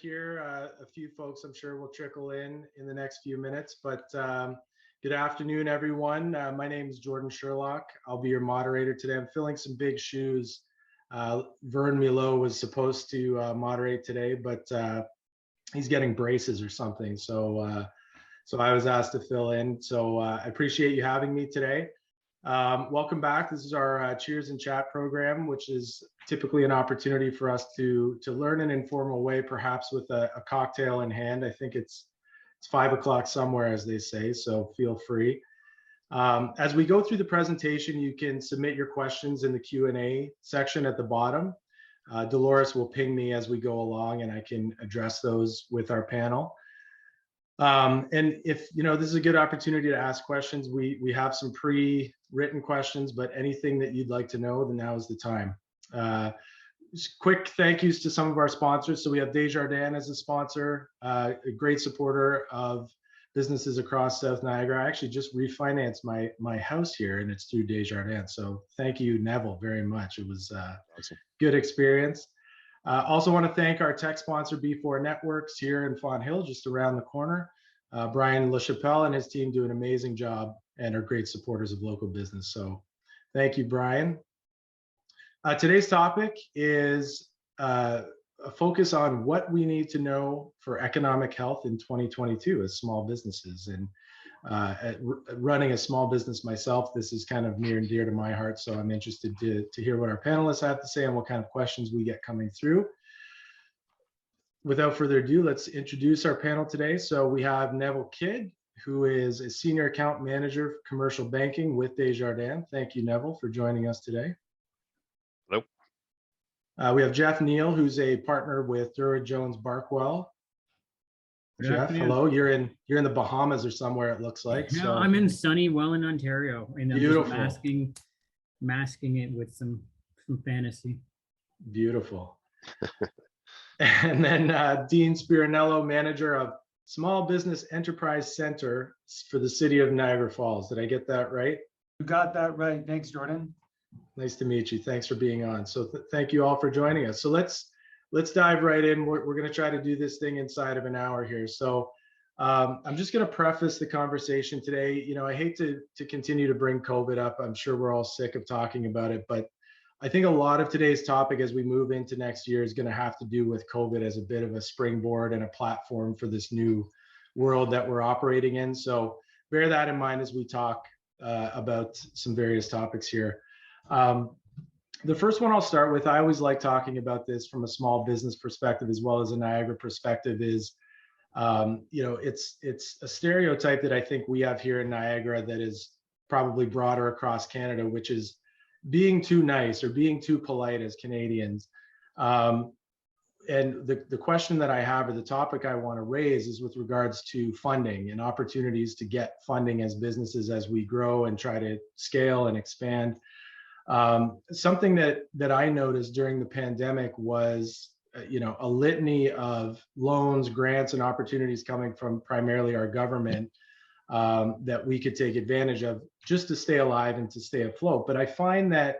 here. A few folks, I'm sure, will trickle in the next few minutes. But good afternoon, everyone. My name is Jordan Sherlock. I'll be your moderator today. I'm filling some big shoes. Vern Milo was supposed to moderate today, but he's getting braces or something. So I was asked to fill in. So I appreciate you having me today. Welcome back. This is our Cheers and Chat program, which is typically an opportunity for us to learn in an informal way, perhaps with a cocktail in hand. I think it's 5 o'clock somewhere, as they say, so feel free. As we go through the presentation, you can submit your questions in the Q&A section at the bottom. Dolores will ping me as we go along, and I can address those with our panel. And if this is a good opportunity to ask questions. We have some pre-written questions, but anything that you'd like to know, then now is the time. Quick thank yous to some of our sponsors. So we have Desjardins as a sponsor, a great supporter of businesses across South Niagara. I actually just refinanced my house here, and it's through Desjardins. So thank you, Neville, very much. It was awesome. Good experience. Also want to thank our tech sponsor, B4 Networks, here in Fawn Hill, just around the corner. Brian LaChapelle and his team do an amazing job and are great supporters of local business. So thank you, Brian. Today's topic is a focus on what we need to know for economic health in 2022 as small businesses. And running a small business myself, this is kind of near and dear to my heart. So I'm interested to hear what our panelists have to say and what kind of questions we get coming through. Without further ado, let's introduce our panel today. So we have Neville Kidd, who is a Senior Account Manager for Commercial Banking with Desjardins. Thank you, Neville, for joining us today. Hello. We have Jeff Neill, who's a partner with Durward Jones Barkwell. Jeff, hello. You're in the Bahamas or somewhere, it looks like. Yeah, so. I'm in sunny Welland, Ontario, and I'm beautiful. Just masking it with some fantasy. Beautiful. And then Dean Spironello, manager of Small Business Enterprise Center for the City of Niagara Falls. Did I get that right? You got that right. Thanks, Jordan. Nice to meet you. Thanks for being on. So thank you all for joining us. So let's dive right in. We're going to try to do this thing inside of an hour here. So I'm just going to preface the conversation today. I hate to continue to bring COVID up. I'm sure we're all sick of talking about it, but I think a lot of today's topic as we move into next year is going to have to do with COVID as a bit of a springboard and a platform for this new world that we're operating in. So bear that in mind as we talk about some various topics here. The first one I'll start with, I always like talking about this from a small business perspective as well as a Niagara perspective, is it's a stereotype that I think we have here in Niagara that is probably broader across Canada, which is being too nice or being too polite as Canadians. And the question that I have, or the topic I want to raise, is with regards to funding and opportunities to get funding as businesses as we grow and try to scale and expand. Something that I noticed during the pandemic was, a litany of loans, grants, and opportunities coming from primarily our government that we could take advantage of just to stay alive and to stay afloat. But I find that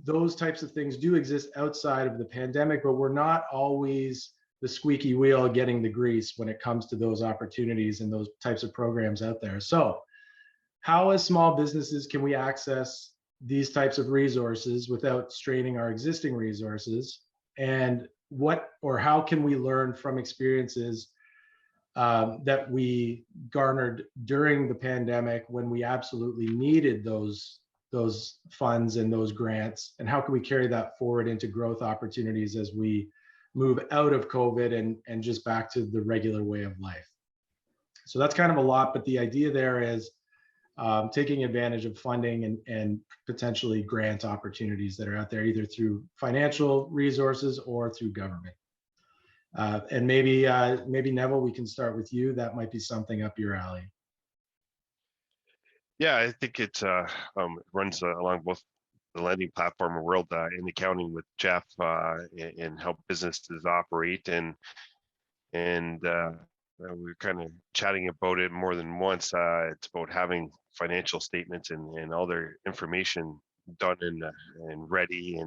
those types of things do exist outside of the pandemic, but we're not always the squeaky wheel getting the grease when it comes to those opportunities and those types of programs out there. So how, as small businesses, can we access these types of resources without straining our existing resources? And what or how can we learn from experiences that we garnered during the pandemic when we absolutely needed those funds and those grants? And how can we carry that forward into growth opportunities as we move out of COVID and just back to the regular way of life? So that's kind of a lot, but the idea there is taking advantage of funding and potentially grant opportunities that are out there, either through financial resources or through government. And maybe Neville, we can start with you. That might be something up your alley. Yeah, I think it runs along both the lending platform world in accounting with Jeff and how businesses operate, and we're kind of chatting about it more than once. It's about having financial statements and all their information done and ready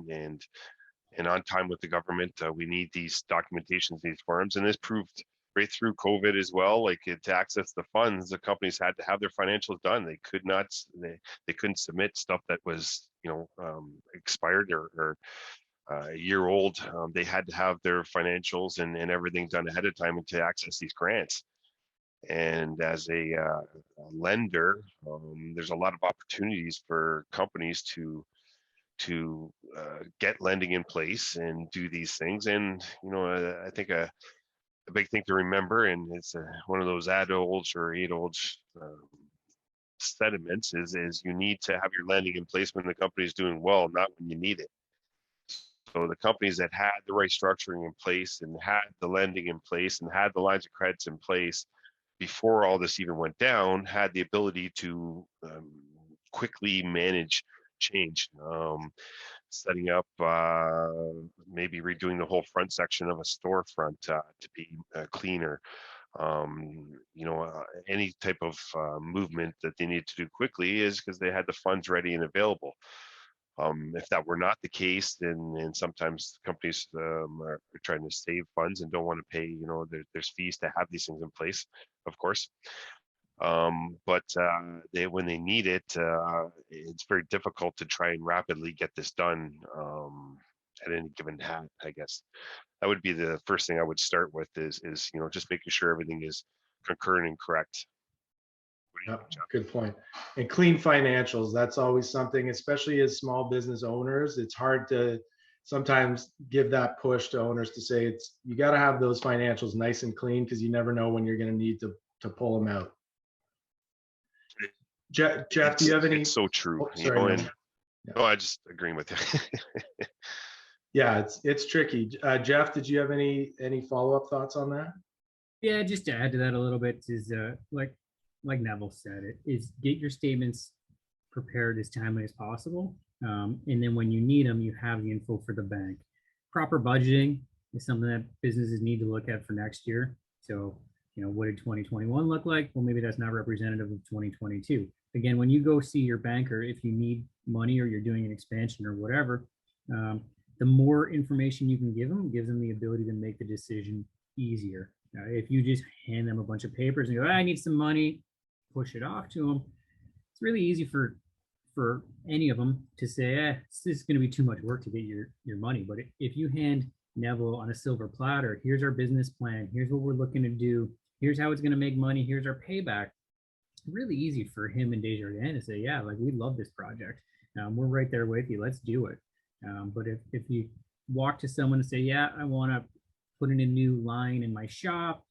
and on time with the government. We need these documentations, these forms, and this proved right through COVID as well. Like to access the funds, the companies had to have their financials done. They could not, they couldn't submit stuff that was, expired or a year old. They had to have their financials and everything done ahead of time to access these grants. And as a lender, there's a lot of opportunities for companies to get lending in place and do these things. And I think a big thing to remember, and it's one of those age-old sentiments, is you need to have your lending in place when the company is doing well, not when you need it. So the companies that had the right structuring in place and had the lending in place and had the lines of credits in place before all this even went down had the ability to quickly manage change. Setting up, maybe redoing the whole front section of a storefront to be cleaner. Any type of movement that they need to do quickly is because they had the funds ready and available. If that were not the case, then sometimes companies are trying to save funds and don't want to pay, there's fees to have these things in place, of course. But when they need it, it's very difficult to try and rapidly get this done at any given time, I guess. That would be the first thing I would start with is just making sure everything is concurrent and correct. Yep, good point. And clean financials, that's always something, especially as small business owners. It's hard to sometimes give that push to owners to say you got to have those financials nice and clean because you never know when you're going to need to pull them out. Jeff, do you have any? It's so true. Oh, sorry, no, I just agreeing with you. Yeah, it's tricky. Jeff, did you have any follow-up thoughts on that? Yeah, just to add to that a little bit is like Neville said, is get your statements prepared as timely as possible. And then when you need them, you have the info for the bank. Proper budgeting is something that businesses need to look at for next year. So, what did 2021 look like? Well, maybe that's not representative of 2022. Again, when you go see your banker, if you need money or you're doing an expansion or whatever, the more information you can give them gives them the ability to make the decision easier. If you just hand them a bunch of papers and go, I need some money, push it off to them, it's really easy for any of them to say, this is going to be too much work to get your money. But if you hand Neville on a silver platter, here's our business plan, here's what we're looking to do, here's how it's going to make money, here's our payback, it's really easy for him and Desjardins to say, yeah, like we love this project. We're right there with you. Let's do it. But if you walk to someone and say, yeah, I want to put in a new line in my shop,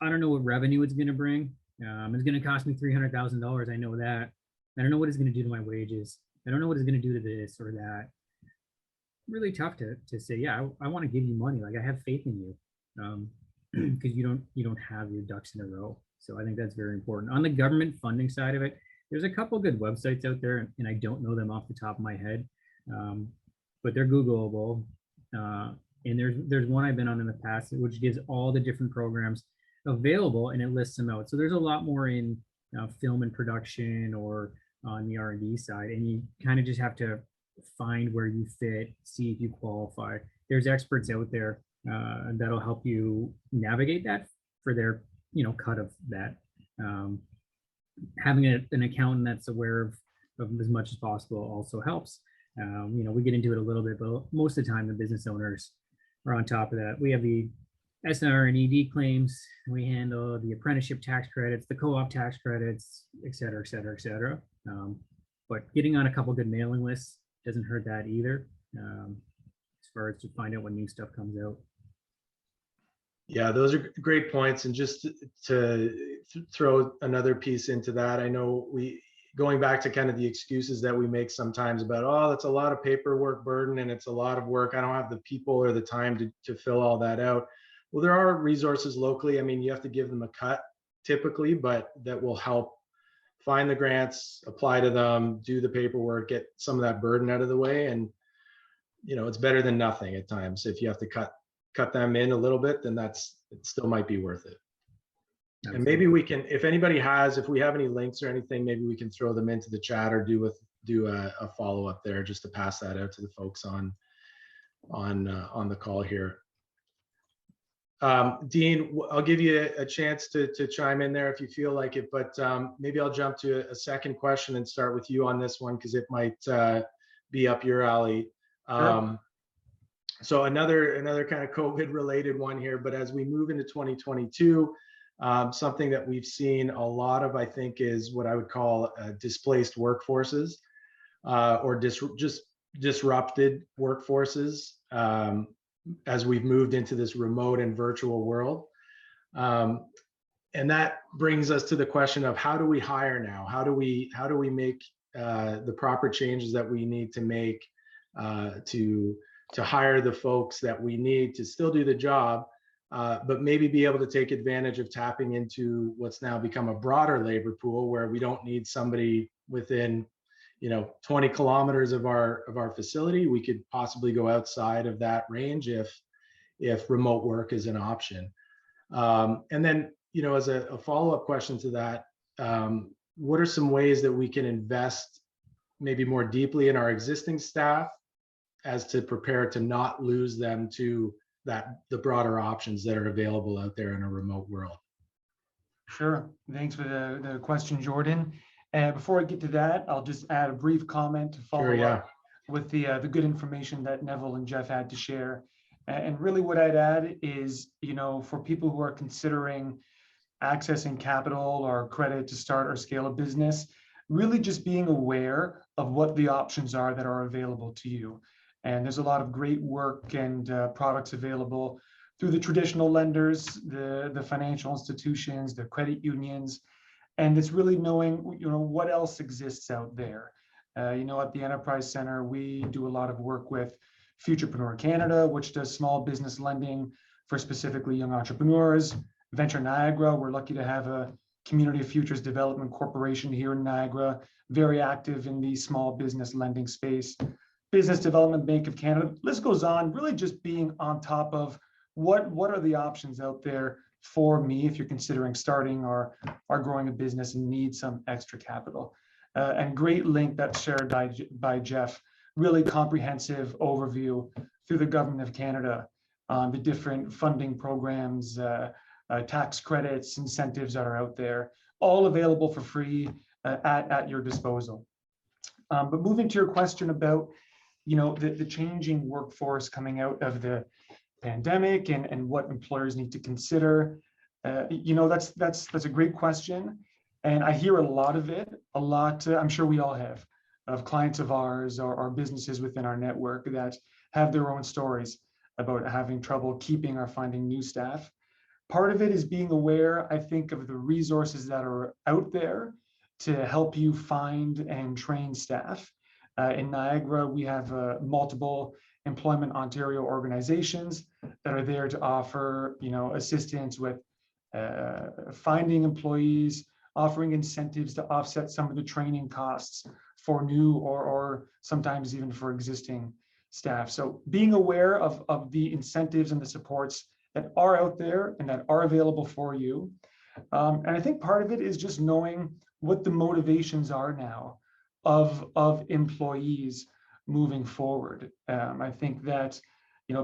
I don't know what revenue it's going to bring. It's going to cost me $300,000. I know that. I don't know what it's going to do to my wages. I don't know what it's going to do to this or that. Really tough to say, yeah, I want to give you money. Like I have faith in you, because you don't have your ducks in a row. So I think that's very important. On the government funding side of it, there's a couple good websites out there, and I don't know them off the top of my head, but they're Googleable. And there's one I've been on in the past, which gives all the different programs available, and it lists them out. So there's a lot more in film and production or on the R&D side, and you kind of just have to find where you fit, see if you qualify. There's experts out there that'll help you navigate that for their cut of that. Having an accountant that's aware of as much as possible also helps. We get into it a little bit, but most of the time the business owners are on top of that. We have the SR and ED claims. We handle the apprenticeship tax credits, the co-op tax credits, et cetera, et cetera, et cetera. But getting on a couple good mailing lists doesn't hurt that either, as far as to find out when new stuff comes out. Yeah, those are great points. And just to throw another piece into that, I know going back to kind of the excuses that we make sometimes about, oh, that's a lot of paperwork burden and it's a lot of work. I don't have the people or the time to fill all that out. Well, there are resources locally. I mean, you have to give them a cut typically, but that will help find the grants, apply to them, do the paperwork, get some of that burden out of the way. And, it's better than nothing at times. If you have to cut them in a little bit, then it still might be worth it. Absolutely. And maybe we can, if we have any links or anything, maybe we can throw them into the chat or do a follow-up there just to pass that out to the folks on on the call here. Dean, I'll give you a chance to chime in there if you feel like it, but maybe I'll jump to a second question and start with you on this one because it might be up your alley. Sure. So another kind of COVID related one here, but as we move into 2022, something that we've seen a lot of, I think, is what I would call displaced workforces or just disrupted workforces. As we've moved into this remote and virtual world. And that brings us to the question of how do we hire now? How do we make the proper changes that we need to make to hire the folks that we need to still do the job, but maybe be able to take advantage of tapping into what's now become a broader labor pool where we don't need somebody within 20 kilometers of our facility. We could possibly go outside of that range if remote work is an option. And then, as a follow-up question to that, what are some ways that we can invest maybe more deeply in our existing staff as to prepare to not lose them to the broader options that are available out there in a remote world? Sure. Thanks for the question, Jordan. Before I get to that, I'll just add a brief comment to follow up with the good information that Neville and Jeff had to share. And really what I'd add is, for people who are considering accessing capital or credit to start or scale a business, really just being aware of what the options are that are available to you. And there's a lot of great work and products available through the traditional lenders, the financial institutions, the credit unions. And it's really knowing, what else exists out there. At the Enterprise Center, we do a lot of work with Futurepreneur Canada, which does small business lending for specifically young entrepreneurs. Venture Niagara, we're lucky to have a Community of Futures Development Corporation here in Niagara, very active in the small business lending space. Business Development Bank of Canada, list goes on, really just being on top of what are the options out there for me if you're considering starting or growing a business and need some extra capital. And great link that's shared by Jeff, really comprehensive overview through the Government of Canada on the different funding programs, tax credits, incentives that are out there, all available for free at your disposal. But moving to your question about, the changing workforce coming out of the pandemic and what employers need to consider. That's a great question. And I hear a lot of it, I'm sure we all have, of clients of ours or businesses within our network that have their own stories about having trouble keeping or finding new staff. Part of it is being aware, I think, of the resources that are out there to help you find and train staff. In Niagara, we have multiple Employment Ontario organizations that are there to offer, assistance with finding employees, offering incentives to offset some of the training costs for new or sometimes even for existing staff. So being aware of the incentives and the supports that are out there and that are available for you. And I think part of it is just knowing what the motivations are now of employees moving forward. I think that,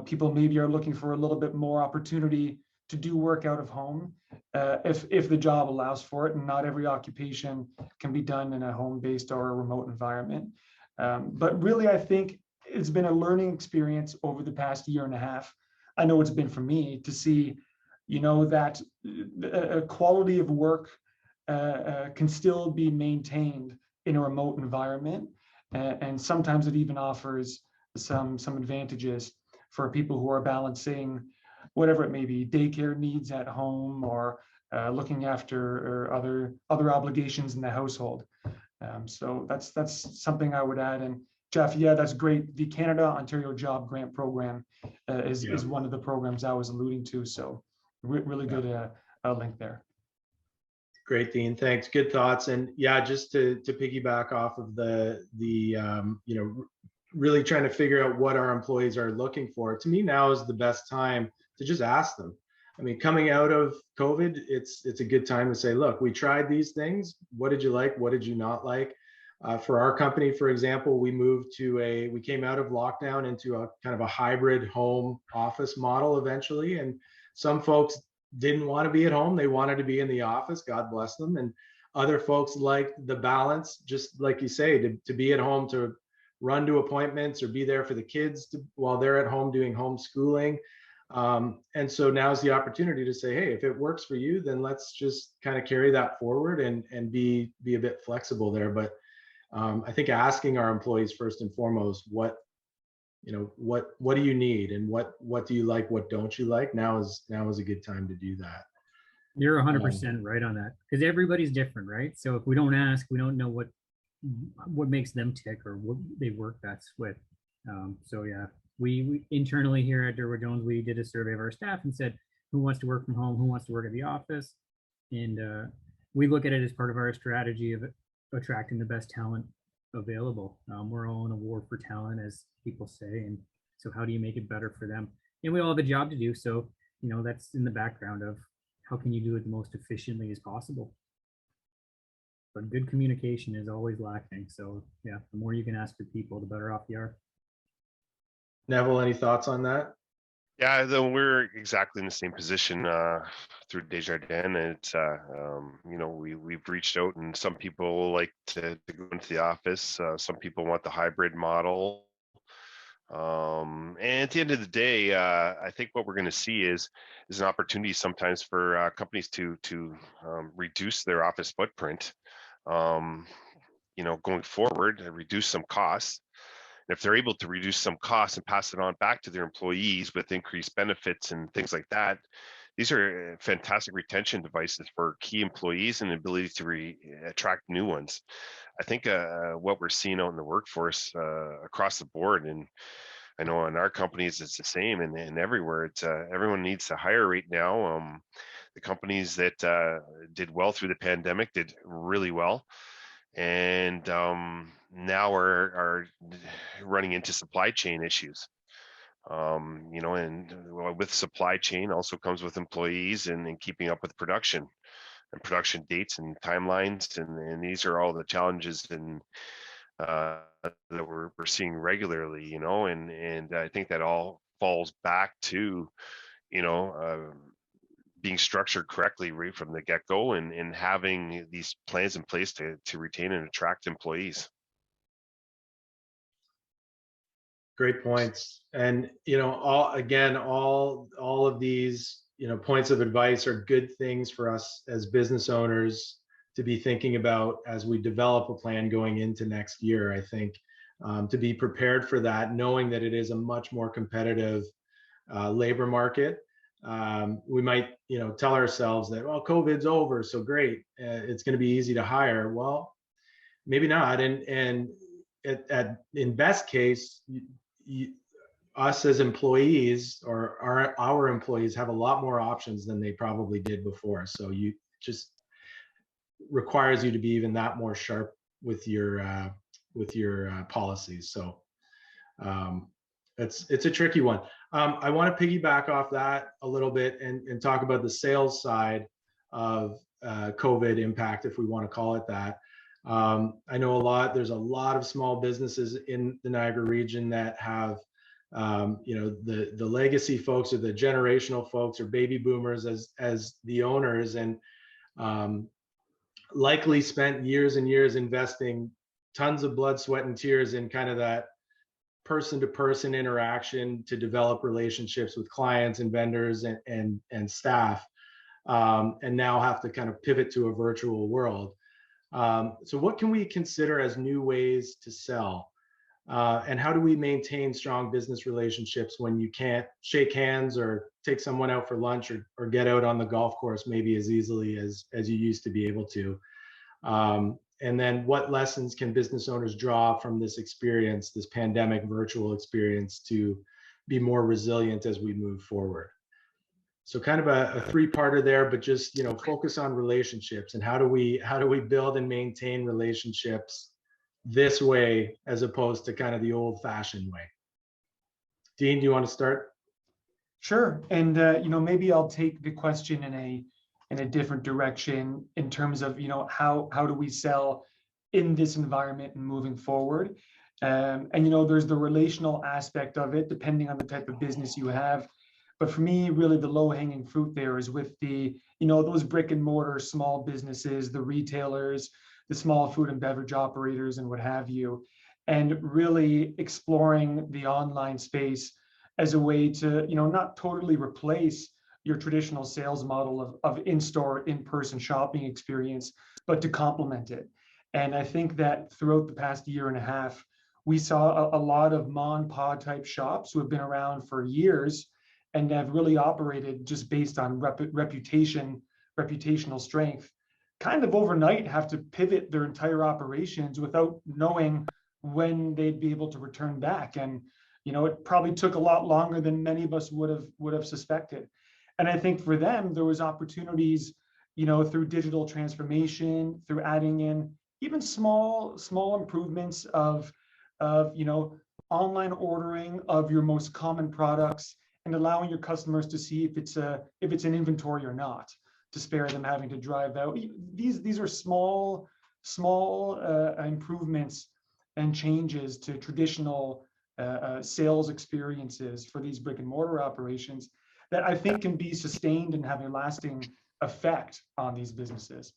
people maybe are looking for a little bit more opportunity to do work out of home if the job allows for it, and not every occupation can be done in a home-based or a remote environment. But really, I think it's been a learning experience over the past year and a half. I know it's been for me to see, that a quality of work can still be maintained in a remote environment. And sometimes it even offers some advantages for people who are balancing whatever it may be, daycare needs at home or looking after or other obligations in the household. So that's something I would add. And Jeff, yeah, that's great. The Canada Ontario Job Grant Program is one of the programs I was alluding to. So really good link there. Great, Dean. Thanks. Good thoughts. And yeah, just to piggyback off of the really trying to figure out what our employees are looking for. To me, now is the best time to just ask them. I mean, coming out of COVID, it's a good time to say, look, we tried these things. What did you like? What did you not like? For our company, for example, we came out of lockdown into a kind of a hybrid home office model eventually. And some folks didn't want to be at home. They wanted to be in the office, God bless them. And other folks liked the balance, just like you say, to be at home, to run to appointments or be there for the kids while they're at home doing homeschooling. And so now's the opportunity to say, hey, if it works for you, then let's just kind of carry that forward and be a bit flexible there. But I think asking our employees first and foremost, what do you need, and what do you like, what don't you like? Now is a good time to do that. You're 100% right on that, because everybody's different, right? So if we don't ask, we don't know what makes them tick or what they work best with. So yeah, we internally here at Durward Jones, we did a survey of our staff and said, who wants to work from home, who wants to work at the office? And we look at it as part of our strategy of attracting the best talent available. We're all in a war for talent, as people say, and so how do you make it better for them? And we all have a job to do, so that's in the background of how can you do it the most efficiently as possible. But good communication is always lacking, so yeah, the more you can ask for people, the better off you are. Neville, any thoughts on that? Yeah, though we're exactly in the same position through Desjardins. It's we've reached out, and some people like to go into the office. Some people want the hybrid model. And at the end of the day, I think what we're going to see is an opportunity sometimes for companies to reduce their office footprint. Going forward, and reduce some costs. If they're able to reduce some costs and pass it on back to their employees with increased benefits and things like that, these are fantastic retention devices for key employees and the ability to attract new ones. I think what we're seeing out in the workforce across the board, and I know in our companies it's the same, and everywhere, it's everyone needs to hire right now. The companies that did well through the pandemic did really well, and now are running into supply chain issues. And with supply chain also comes with employees and keeping up with production and production dates and timelines, and these are all the challenges that we're seeing regularly. And I think that all falls back to being structured correctly right from the get-go, and having these plans in place to retain and attract employees. Great points. And all of these points of advice are good things for us as business owners to be thinking about as we develop a plan going into next year. I think to be prepared for that, knowing that it is a much more competitive labor market. We might tell ourselves that, well, COVID's over, so great, it's going to be easy to hire. Well, maybe not. And in best case, us as employees, or our employees, have a lot more options than they probably did before. So you just requires you to be even that more sharp with your policies. So it's a tricky one. I want to piggyback off that a little bit and talk about the sales side of COVID impact, if we want to call it that. I know there's a lot of small businesses in the Niagara region that have, the legacy folks or the generational folks or baby boomers as the owners, and likely spent years and years investing tons of blood, sweat, and tears in kind of that person-to-person interaction to develop relationships with clients and vendors and staff, and now have to kind of pivot to a virtual world. So what can we consider as new ways to sell? And how do we maintain strong business relationships when you can't shake hands or take someone out for lunch or get out on the golf course maybe as easily as you used to be able to? And then what lessons can business owners draw from this experience, this pandemic virtual experience, to be more resilient as we move forward? So kind of a three-parter there, but just focus on relationships and how do we build and maintain relationships this way as opposed to kind of the old-fashioned way. Dean, do you want to start? Sure. And maybe I'll take the question in a different direction in terms of how do we sell in this environment and moving forward. And you know, there's the relational aspect of it, depending on the type of business you have. But for me, really the low-hanging fruit there is with the, you know, those brick and mortar small businesses, the retailers, the small food and beverage operators and what have you, and really exploring the online space as a way to, you know, not totally replace your traditional sales model of in-store, in-person shopping experience, but to complement it. And I think that throughout the past year and a half, we saw a lot of mom-and-pop type shops who have been around for years and have really operated just based on reputational strength, kind of overnight have to pivot their entire operations without knowing when they'd be able to return back. And you know, it probably took a lot longer than many of us would have suspected. And I think for them, there was opportunities, you know, through digital transformation, through adding in even small improvements of you know, online ordering of your most common products and allowing your customers to see if it's an inventory or not, to spare them having to drive out. These are small improvements and changes to traditional sales experiences for these brick and mortar operations that I think can be sustained and have a lasting effect on these businesses.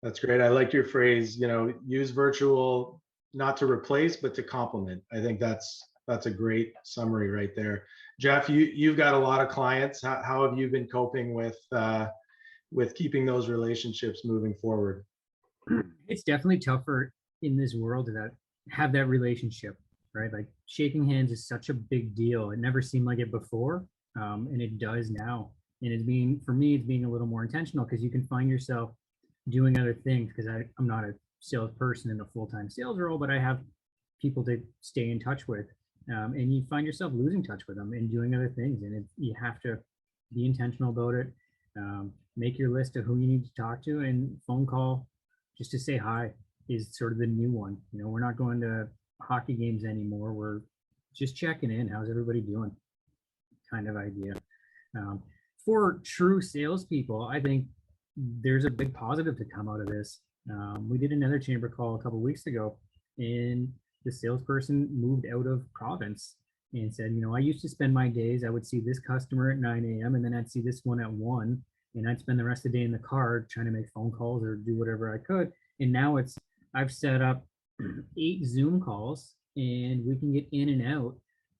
That's great. I like your phrase, you know, use virtual not to replace, but to complement. I think that's a great summary right there. Jeff, you've got a lot of clients. How have you been coping with keeping those relationships moving forward? It's definitely tougher in this world to have that relationship, right? Like shaking hands is such a big deal. It never seemed like it before, and it does now. And for me, it's being a little more intentional because you can find yourself doing other things, because I'm not a salesperson in a full-time sales role, but I have people to stay in touch with, and you find yourself losing touch with them and doing other things. And you have to be intentional about it. Make your list of who you need to talk to, and phone call just to say hi is sort of the new one. You know, we're not going to hockey games anymore. We're just checking in. How's everybody doing? Kind of idea. For true salespeople, I think there's a big positive to come out of this. We did another chamber call a couple of weeks ago, and the salesperson moved out of province and said, you know, I used to spend my days, I would see this customer at 9 a.m. and then I'd see this one at 1, and I'd spend the rest of the day in the car trying to make phone calls or do whatever I could. And now I've set up 8 Zoom calls, and we can get in and out,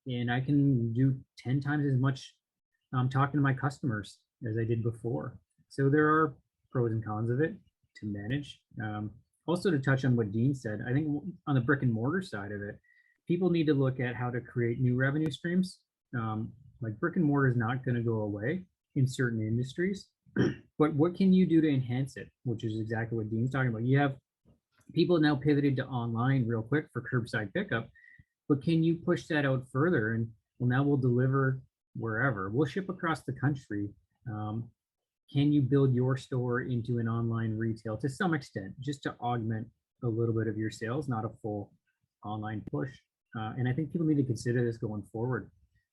and I can do 10 times as much talking to my customers as I did before. So there are pros and cons of it to manage. Also, to touch on what Dean said, I think on the brick and mortar side of it, people need to look at how to create new revenue streams. Like brick and mortar is not going to go away in certain industries, but what can you do to enhance it? Which is exactly what Dean's talking about. You have people now pivoted to online real quick for curbside pickup, but can you push that out further? And well, now we'll deliver wherever. We'll ship across the country. Can you build your store into an online retail to some extent, just to augment a little bit of your sales, not a full online push? And I think people need to consider this going forward.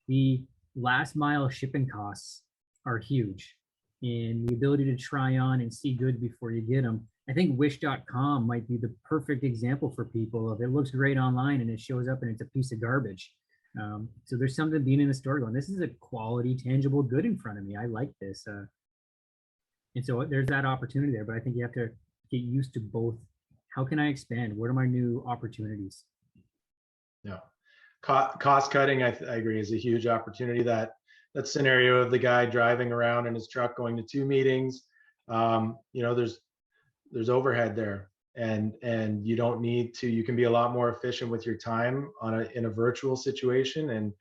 The last mile shipping costs are huge, and the ability to try on and see goods before you get them. I think wish.com might be the perfect example for people of it looks great online and it shows up and it's a piece of garbage. So there's something being in the store going, this is a quality, tangible good in front of me. I like this. And so there's that opportunity there, but I think you have to get used to both. How can I expand? What are my new opportunities? Yeah. Cost cutting, I agree, is a huge opportunity. That scenario of the guy driving around in his truck going to 2 meetings, you know, there's overhead there, and you don't need to. You can be a lot more efficient with your time in a virtual situation, and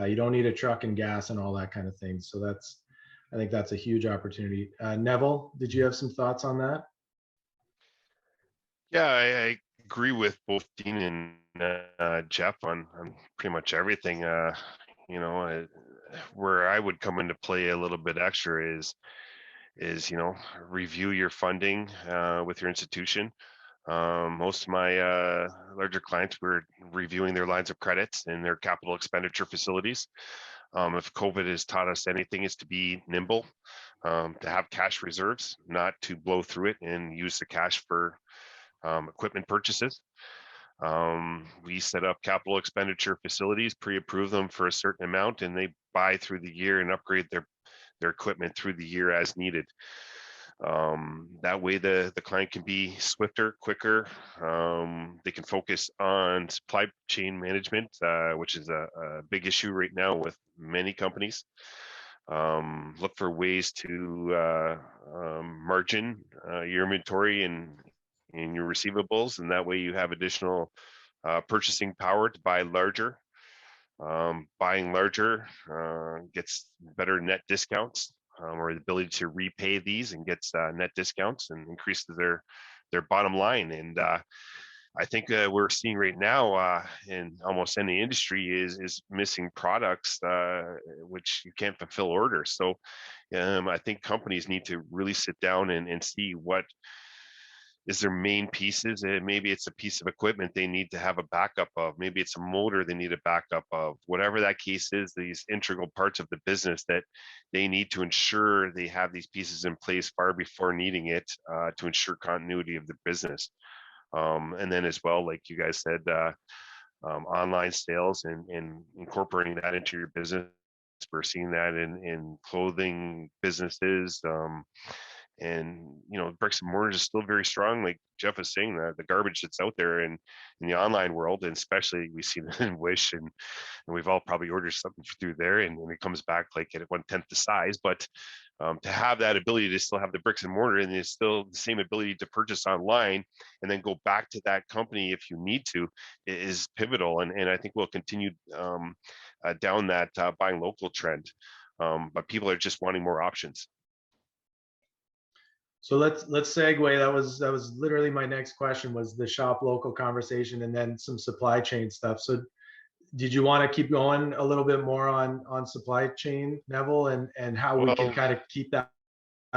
you don't need a truck and gas and all that kind of thing. So I think that's a huge opportunity. Neville, did you have some thoughts on that? Yeah, I agree with both Dean and Jeff on pretty much everything. You know, where I would come into play a little bit extra is you know, review your funding with your institution. Most of my larger clients were reviewing their lines of credits and their capital expenditure facilities. If COVID has taught us anything, is to be nimble, to have cash reserves, not to blow through it and use the cash for equipment purchases. We set up capital expenditure facilities, pre-approve them for a certain amount, and they buy through the year and upgrade their equipment through the year as needed. That way the client can be swifter, quicker. They can focus on supply chain management, which is a big issue right now with many companies. Look for ways to margin your inventory and your receivables, and that way you have additional purchasing power to buy larger. Buying larger gets better net discounts, or the ability to repay these and gets net discounts and increases their bottom line. And I think we're seeing right now in almost any industry is missing products which you can't fulfill orders. So I think companies need to really sit down and see what is their main pieces. And maybe it's a piece of equipment they need to have a backup of. Maybe it's a motor they need a backup of. Whatever that case is, these integral parts of the business that they need to ensure they have these pieces in place far before needing it to ensure continuity of the business. And then as well, like you guys said, online sales and incorporating that into your business. We're seeing that in clothing businesses. And bricks and mortar is still very strong. Like Jeff was saying, the garbage that's out there in the online world, and especially we see that in Wish, and we've all probably ordered something through there, and it comes back like at 1/10 the size. But to have that ability to still have the bricks and mortar, and it's still the same ability to purchase online and then go back to that company if you need to, is pivotal. And I think we'll continue down that buying local trend. But people are just wanting more options. So let's segue. That was literally my next question, was the shop local conversation, and then some supply chain stuff. So did you want to keep going a little bit more on supply chain, Neville, and how we can kind of keep that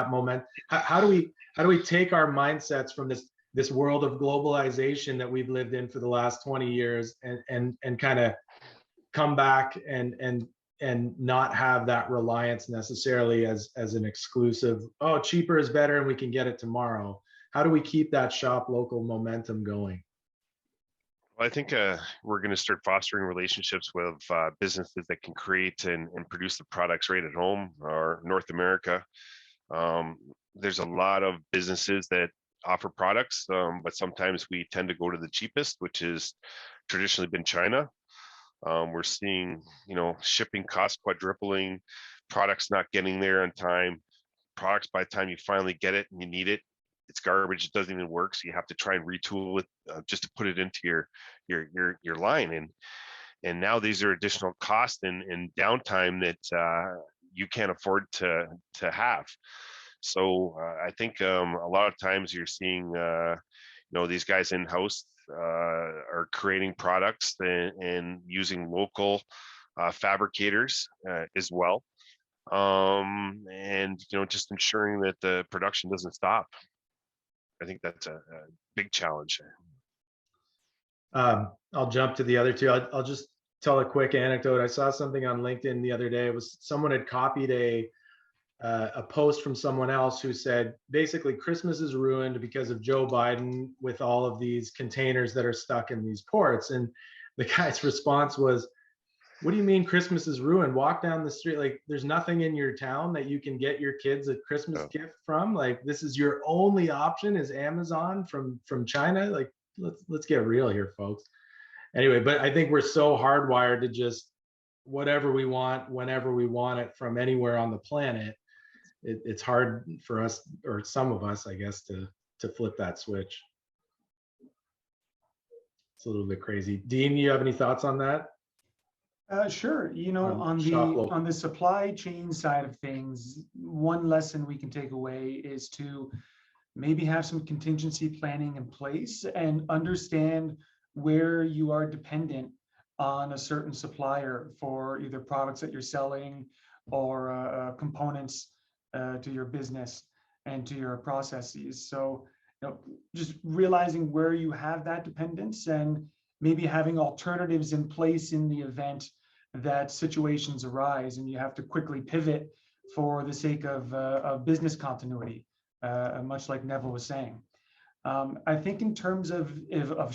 moment? How do we take our mindsets from this world of globalization that we've lived in for the last 20 years and kind of come back and not have that reliance necessarily as an exclusive, oh, cheaper is better and we can get it tomorrow? How do we keep that shop local momentum going? Well, I think we're going to start fostering relationships with businesses that can create and produce the products right at home or North America. There's a lot of businesses that offer products, but sometimes we tend to go to the cheapest, which has traditionally been China. We're seeing, shipping costs quadrupling, products not getting there on time, products by the time you finally get it and you need it, it's garbage. It doesn't even work. So you have to try and retool it just to put it into your line. And now these are additional costs and downtime that you can't afford to have. So I think a lot of times you're seeing, these guys in-house are creating products and using local fabricators as well. And, just ensuring that the production doesn't stop. I think that's a big challenge. I'll jump to the other two. I'll just tell a quick anecdote. I saw something on LinkedIn the other day. It was someone had copied a post from someone else who said, basically, Christmas is ruined because of Joe Biden with all of these containers that are stuck in these ports. And the guy's response was, what do you mean Christmas is ruined? Walk down the street. Like, there's nothing in your town that you can get your kids a Christmas gift from. Like, this is your only option is Amazon from China. Like, let's get real here, folks. Anyway, but I think we're so hardwired to just whatever we want, whenever we want it from anywhere on the planet. It's hard for us, or some of us, I guess, to flip that switch. It's a little bit crazy. Dean, you have any thoughts on that? Sure. On the supply chain side of things, one lesson we can take away is to maybe have some contingency planning in place and understand where you are dependent on a certain supplier for either products that you're selling or components to your business and to your processes. So, just realizing where you have that dependence and maybe having alternatives in place in the event that situations arise and you have to quickly pivot for the sake of business continuity, much like Neville was saying. I think in terms of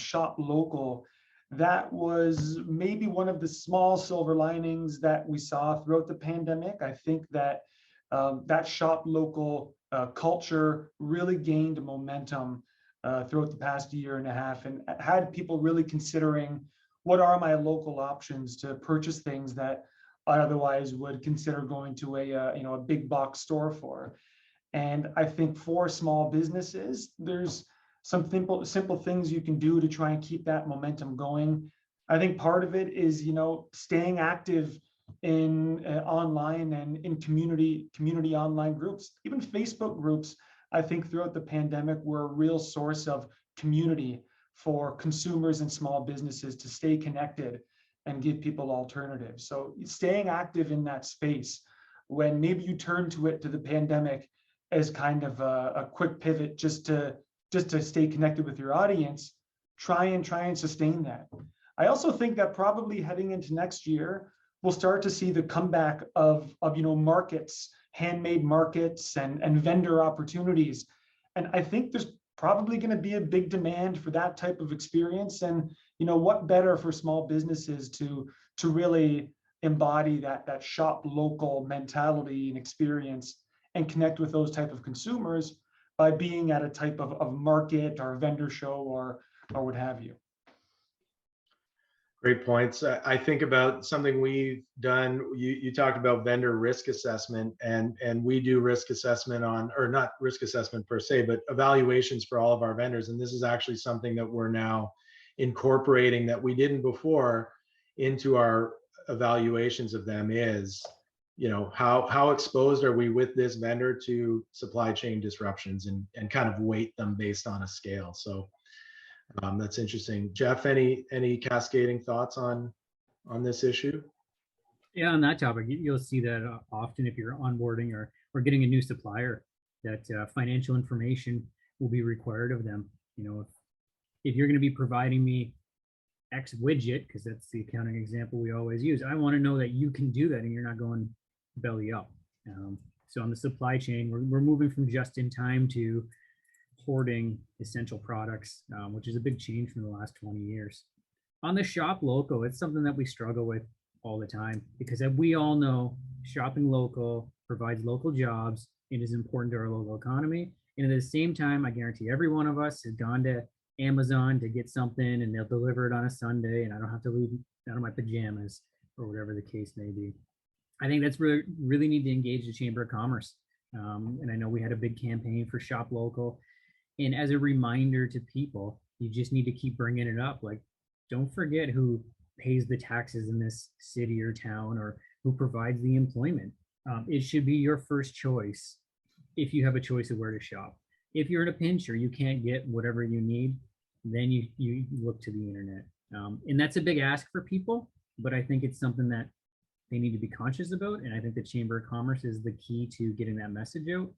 shop local, that was maybe one of the small silver linings that we saw throughout the pandemic. I think that that shop local culture really gained momentum throughout the past year and a half, and had people really considering, what are my local options to purchase things that I otherwise would consider going to a big box store for. And I think for small businesses, there's some simple things you can do to try and keep that momentum going. I think part of it is, staying active in online and in community online groups, even Facebook groups. I think throughout the pandemic were a real source of community for consumers and small businesses to stay connected and give people alternatives. So staying active in that space, when maybe you turn to the pandemic as kind of a quick pivot just to stay connected with your audience, try and sustain that. I also think that probably heading into next year, we'll start to see the comeback of markets, handmade markets and vendor opportunities. And I think there's probably going to be a big demand for that type of experience. And what better for small businesses to really embody that shop local mentality and experience and connect with those type of consumers by being at a type of market or vendor show or what have you. Great points. I think about something we've done. You talked about vendor risk assessment, and we do risk assessment or not risk assessment per se, but evaluations for all of our vendors. And this is actually something that we're now incorporating that we didn't before into our evaluations of them is, how exposed are we with this vendor to supply chain disruptions, and kind of weight them based on a scale. So that's interesting. Jeff, any cascading thoughts on this issue? Yeah, on that topic, you'll see that often if you're onboarding or getting a new supplier, that financial information will be required of them. If you're going to be providing me X widget, because that's the accounting example we always use, I want to know that you can do that and you're not going belly up. So on the supply chain, we're moving from just in time to hoarding essential products, which is a big change from the last 20 years. On the shop local, it's something that we struggle with all the time, because we all know shopping local provides local jobs and is important to our local economy. And at the same time, I guarantee every one of us has gone to Amazon to get something and they'll deliver it on a Sunday and I don't have to leave out of my pajamas or whatever the case may be. I think that's really need to engage the Chamber of Commerce. And I know we had a big campaign for Shop Local. And as a reminder to people, you just need to keep bringing it up. Like, don't forget who pays the taxes in this city or town, or who provides the employment. It should be your first choice if you have a choice of where to shop. If you're in a pinch or you can't get whatever you need, then you look to the internet. And that's a big ask for people, but I think it's something that they need to be conscious about. And I think the Chamber of Commerce is the key to getting that message out.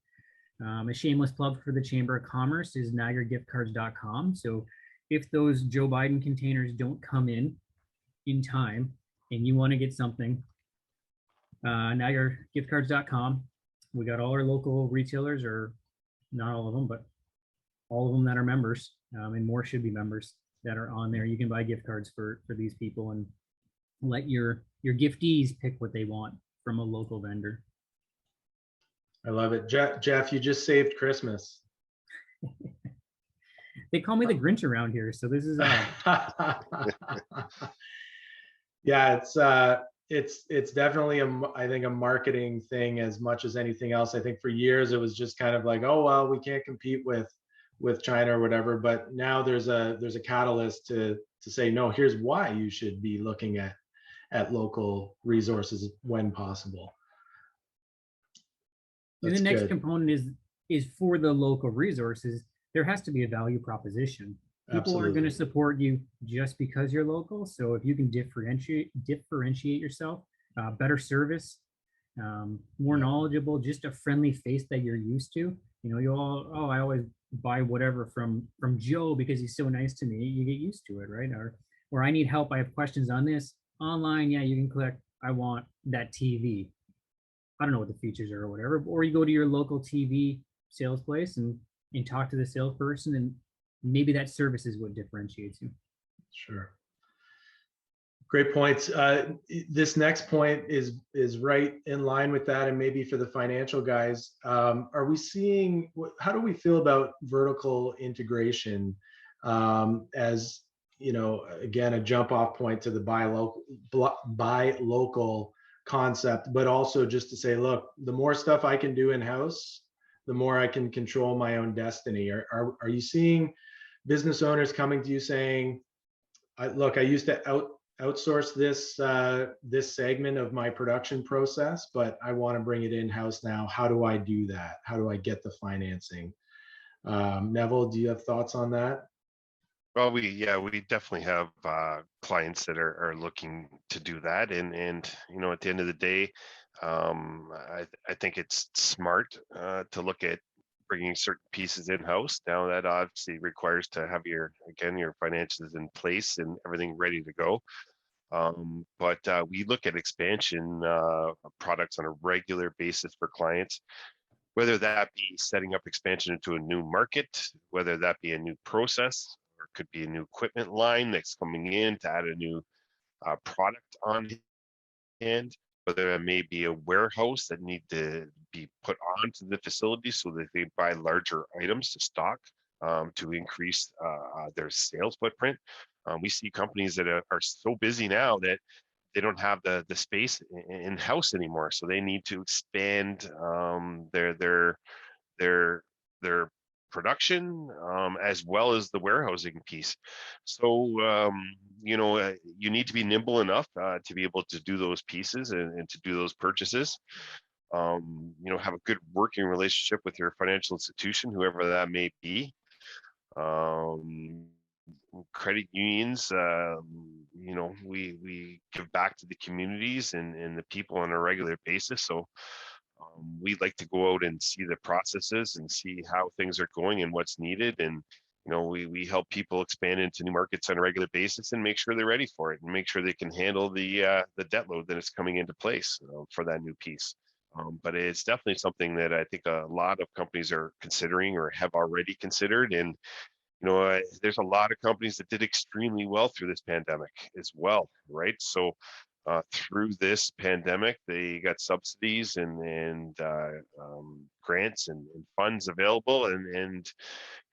A shameless plug for the Chamber of Commerce is NiagaraGiftCards.com. So if those Joe Biden containers don't come in time and you want to get something, NiagaraGiftCards.com. We got all our local retailers, or not all of them, but all of them that are members, and more should be members that are on there. You can buy gift cards for these people and let your giftees pick what they want from a local vendor. I love it. Jeff, you just saved Christmas. They call me the Grinch around here, so this is yeah, it's definitely I think a marketing thing as much as anything else. I think for years it was just kind of like, oh well, we can't compete with China or whatever, but now there's a catalyst to say, no, here's why you should be looking at local resources when possible. And the next component is for the local resources, there has to be a value proposition. People Absolutely. aren't going to support you just because you're local. So if you can differentiate yourself, better service, more knowledgeable, just a friendly face that you're used to. I always buy whatever from Joe because he's so nice to me. You get used to it, right? Or I need help. I have questions on this online. Yeah, you can click, I want that TV. I don't know what the features are or whatever. Or you go to your local TV sales place and talk to the salesperson, and maybe that service is what differentiates you. Sure. Great points. This next point is right in line with that, and maybe for the financial guys, are we seeing? How do we feel about vertical integration as again, a jump off point to the buy local concept, but also just to say, look, the more stuff I can do in house, the more I can control my own destiny. Are you seeing business owners coming to you saying, look, I used to outsource this segment of my production process, but I want to bring it in-house now. How do I do that? How do I get the financing? Neville, do you have thoughts on that? Well, we definitely have clients that are looking to do that, and at the end of the day, I think it's smart to look at bringing certain pieces in-house. Now that obviously requires to have your finances in place and everything ready to go. But we look at expansion products on a regular basis for clients, whether that be setting up expansion into a new market, whether that be a new process, or it could be a new equipment line that's coming in to add a new product on hand, whether it may be a warehouse that need to be put onto the facility so that they buy larger items to stock to increase their sales footprint. We see companies that are so busy now that they don't have the space in house anymore, so they need to expand their production as well as the warehousing piece. So you need to be nimble enough to be able to do those pieces and to do those purchases. Have a good working relationship with your financial institution, whoever that may be. Credit unions, we give back to the communities and the people on a regular basis. So we like to go out and see the processes and see how things are going and what's needed. And, we help people expand into new markets on a regular basis and make sure they're ready for it and make sure they can handle the debt load that is coming into place for that new piece. But it's definitely something that I think a lot of companies are considering or have already considered. And there's a lot of companies that did extremely well through this pandemic as well, right? So through this pandemic, they got subsidies and grants and funds available, and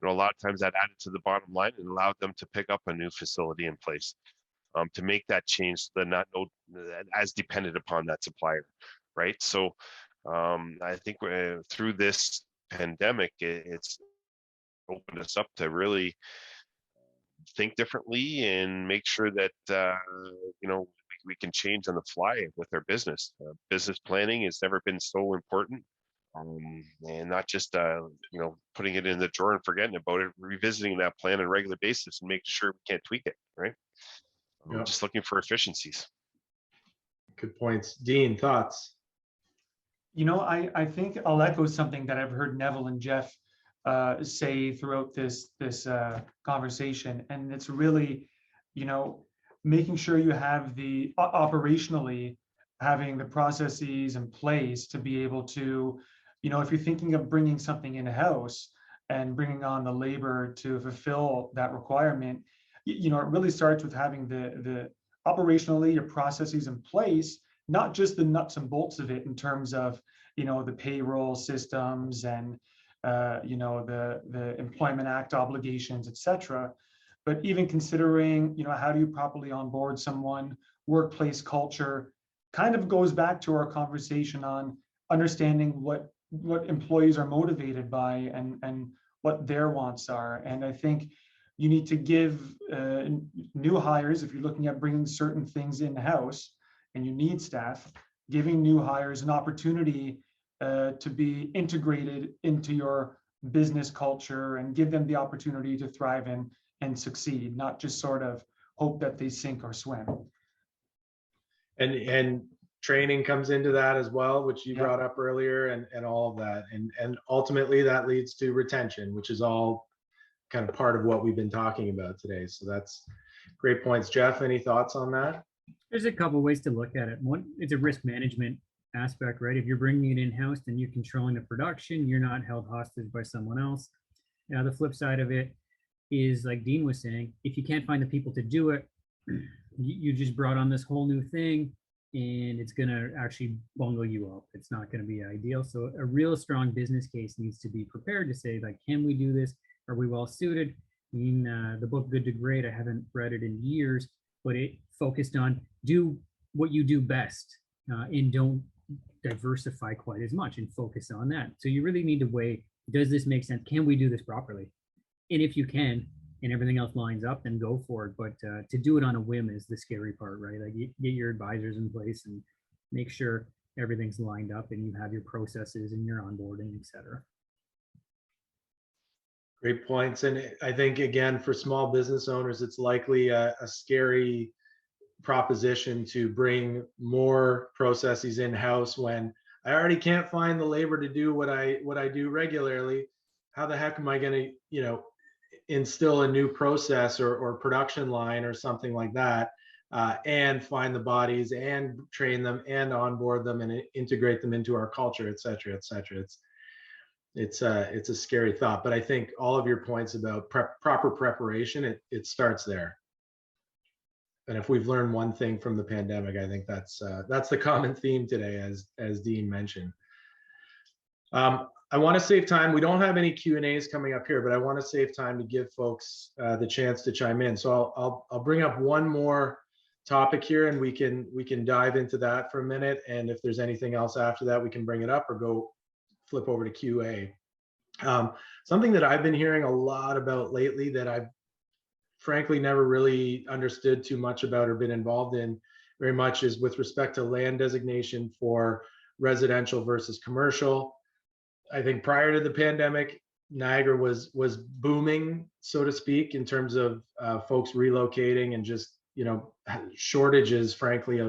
a lot of times that added to the bottom line and allowed them to pick up a new facility in place to make that change so they're not as dependent upon that supplier, right? So I think through this pandemic, it's opened us up to really think differently and make sure that we can change on the fly with our business. Business planning has never been so important, and not just putting it in the drawer and forgetting about it, revisiting that plan on a regular basis and making sure we can't tweak it, right? Yep. Just looking for efficiencies. Good points. Dean, thoughts? I think I'll echo something that I've heard Neville and Jeff say throughout this conversation, and it's really, making sure you have the operationally having the processes in place to be able to, if you're thinking of bringing something in house and bringing on the labor to fulfill that requirement, it really starts with having the operationally your processes in place, not just the nuts and bolts of it in terms of, the payroll systems and the Employment Act obligations, etc. But even considering, how do you properly onboard someone, workplace culture, kind of goes back to our conversation on understanding what employees are motivated by and what their wants are. And I think you need to give new hires, if you're looking at bringing certain things in-house and you need staff, giving new hires an opportunity to be integrated into your business culture and give them the opportunity to thrive and succeed, not just sort of hope that they sink or swim. And training comes into that as well, which you brought up earlier, and all of that. And ultimately that leads to retention, which is all kind of part of what we've been talking about today. So that's great points. Jeff, any thoughts on that? There's a couple ways to look at it. One, it's a risk management aspect, right? If you're bringing it in-house, then you're controlling the production. You're not held hostage by someone else. Now, the flip side of it, is, like Dean was saying, if you can't find the people to do it, you just brought on this whole new thing, and it's going to actually bungle you up. It's not going to be ideal. So a real strong business case needs to be prepared to say, like, can we do this? Are we well suited? I mean, the book Good to Great, I haven't read it in years, but it focused on do what you do best, and don't diversify quite as much and focus on that. So you really need to weigh, does this make sense? Can we do this properly? And if you can, and everything else lines up, then go for it. But to do it on a whim is the scary part, right? Like, you get your advisors in place and make sure everything's lined up and you have your processes and your onboarding, et cetera. Great points. And I think, again, for small business owners, it's likely a scary proposition to bring more processes in-house when I already can't find the labor to do what I do regularly. How the heck am I going to, you know, instill a new process or production line or something like that, and find the bodies and train them and onboard them and integrate them into our culture, et cetera, et cetera. It's a scary thought, but I think all of your points about proper preparation, it starts there. And if we've learned one thing from the pandemic, I think that's the common theme today, as Dean mentioned. I want to save time. We don't have any Q&As coming up here, but I want to save time to give folks the chance to chime in. So I'll bring up one more topic here, and we can dive into that for a minute. And if there's anything else after that, we can bring it up or go flip over to QA. Something that I've been hearing a lot about lately that I've frankly never really understood too much about or been involved in very much is with respect to land designation for residential versus commercial. I think prior to the pandemic, Niagara was booming, so to speak, in terms of folks relocating and just, you know, shortages, frankly,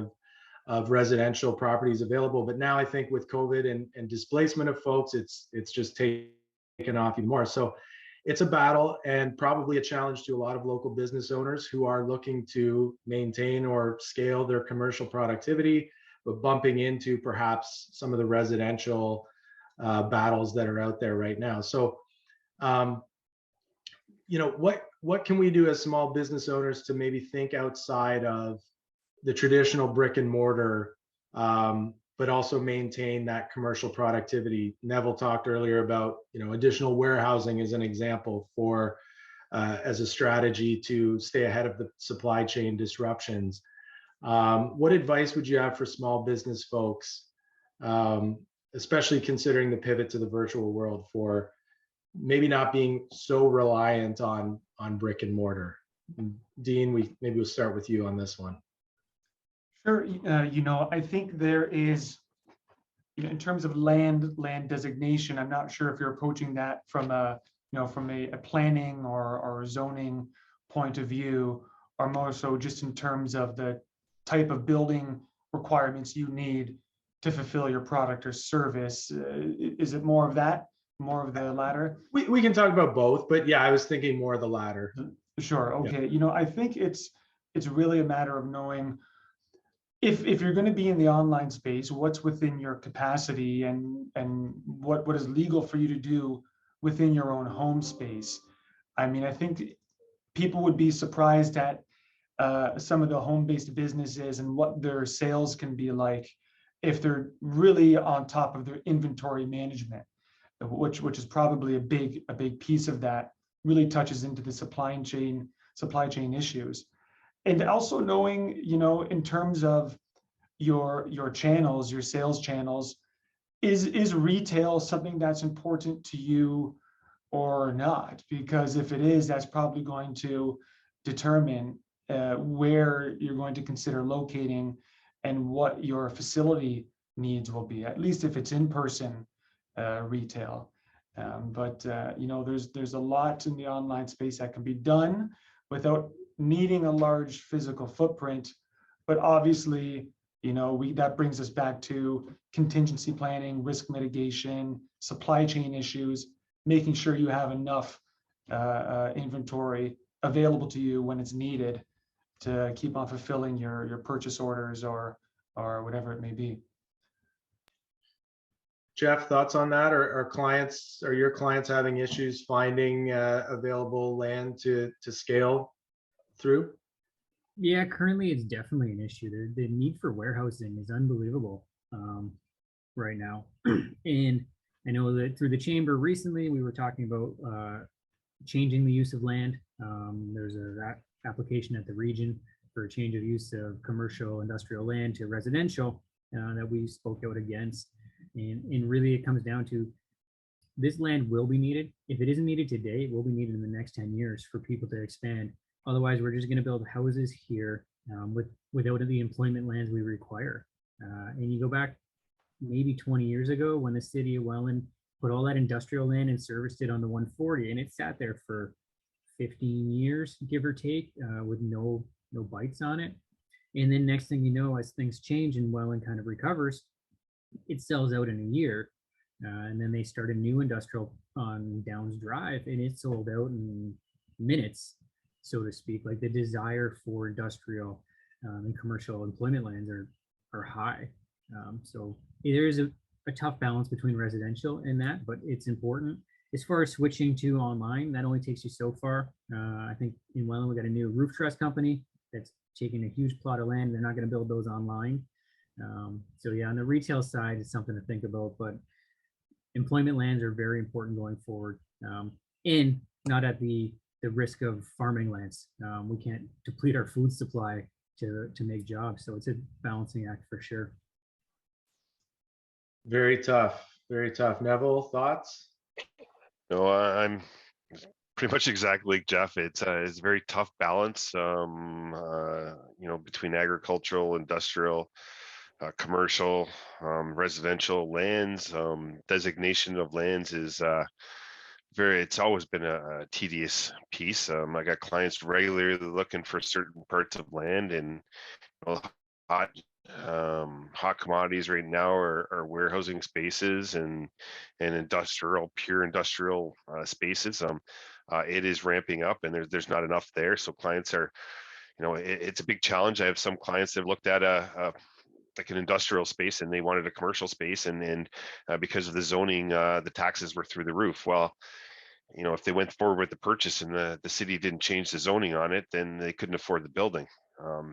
of residential properties available. But now I think with COVID and displacement of folks, it's just taken off even more. So it's a battle and probably a challenge to a lot of local business owners who are looking to maintain or scale their commercial productivity, but bumping into perhaps some of the residential battles that are out there right now. So, you know, what can we do as small business owners to maybe think outside of the traditional brick and mortar, but also maintain that commercial productivity? Neville talked earlier about, you know, additional warehousing as an example for as a strategy to stay ahead of the supply chain disruptions. What advice would you have for small business folks, especially considering the pivot to the virtual world, for maybe not being so reliant on brick and mortar? Dean, maybe we'll start with you on this one. Sure. You know, I think there is, you know, in terms of land designation, I'm not sure if you're approaching that from a planning or zoning point of view, or more so just in terms of the type of building requirements you need to fulfill your product or service. Is it more of that, more of the latter? We can talk about both, but yeah, I was thinking more of the latter. Sure. Okay. Yeah. You know, I think it's really a matter of knowing if you're going to be in the online space, what's within your capacity and what is legal for you to do within your own home space. I mean, I think people would be surprised at some of the home-based businesses and what their sales can be like if they're really on top of their inventory management, which is probably a big piece of that. Really touches into the supply chain issues. And also knowing, you know, in terms of your channels, your sales channels, is retail something that's important to you or not? Because if it is, that's probably going to determine where you're going to consider locating and what your facility needs will be, at least if it's in-person retail. But you know, there's a lot in the online space that can be done without needing a large physical footprint. But obviously, you know, that brings us back to contingency planning, risk mitigation, supply chain issues, making sure you have enough inventory available to you when it's needed to keep on fulfilling your purchase orders or whatever it may be. Jeff, thoughts on that? Are your clients having issues finding available land to scale through? Yeah, currently it's definitely an issue. The need for warehousing is unbelievable right now. And I know that through the chamber recently, we were talking about changing the use of land. There's a application at the region for a change of use of commercial industrial land to residential that we spoke out against. And really it comes down to this land will be needed. If it isn't needed today, it will be needed in the next 10 years for people to expand. Otherwise, we're just going to build houses here without the employment lands we require. And you go back maybe 20 years ago when the city of Welland put all that industrial land and serviced it on the 140, and it sat there for 15 years, give or take, with no bites on it. And then next thing you know, as things change and Welland kind of recovers, it sells out in a year. And then they start a new industrial on Downs Drive, and it sold out in minutes, so to speak. Like the desire for industrial and commercial employment lands are high. So there is a tough balance between residential and that, but it's important. As far as switching to online, that only takes you so far. I think in Welland, we got a new roof truss company that's taking a huge plot of land. They're not going to build those online. So yeah, on the retail side, it's something to think about, but employment lands are very important going forward, and not at the risk of farming lands. We can't deplete our food supply to make jobs. So it's a balancing act for sure. Very tough, very tough. Neville, thoughts? No, I'm pretty much exactly like Jeff. It's a very tough balance, between agricultural, industrial, commercial, residential lands. Designation of lands is it's always been a tedious piece. I got clients regularly looking for certain parts of land, and hot commodities right now are warehousing spaces and pure industrial spaces. It is ramping up, and there's not enough there. So clients are, it's a big challenge. I have some clients that have looked at like an industrial space and they wanted a commercial space, and because of the zoning, the taxes were through the roof. Well, if they went forward with the purchase and the city didn't change the zoning on it, then they couldn't afford the building.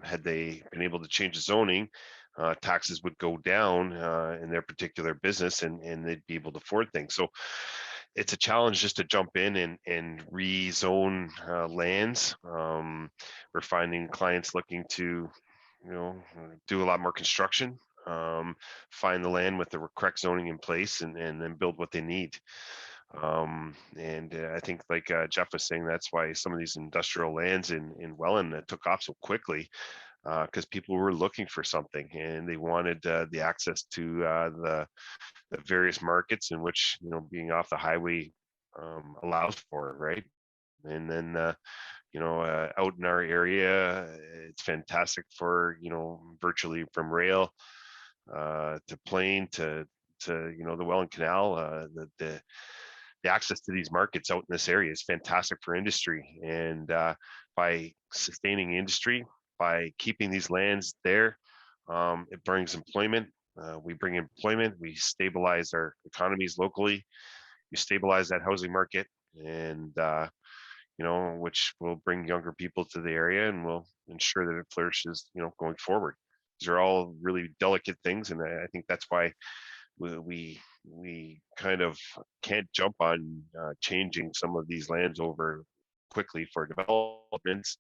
Had they been able to change the zoning, taxes would go down in their particular business, and they'd be able to afford things. So it's a challenge just to jump in and rezone lands. We're finding clients looking to do a lot more construction, find the land with the correct zoning in place, and then build what they need. I think like Jeff was saying, that's why some of these industrial lands in Welland took off so quickly, because people were looking for something and they wanted the access to the various markets in which being off the highway allows for, right? And then out in our area, it's fantastic for virtually from rail to plane to the Welland Canal. The access to these markets out in this area is fantastic for industry, and by sustaining industry, by keeping these lands there, it brings employment. We bring employment, we stabilize our economies locally, you stabilize that housing market, and which will bring younger people to the area and will ensure that it flourishes going forward. These are all really delicate things, and I think that's why we kind of can't jump on changing some of these lands over quickly for developments.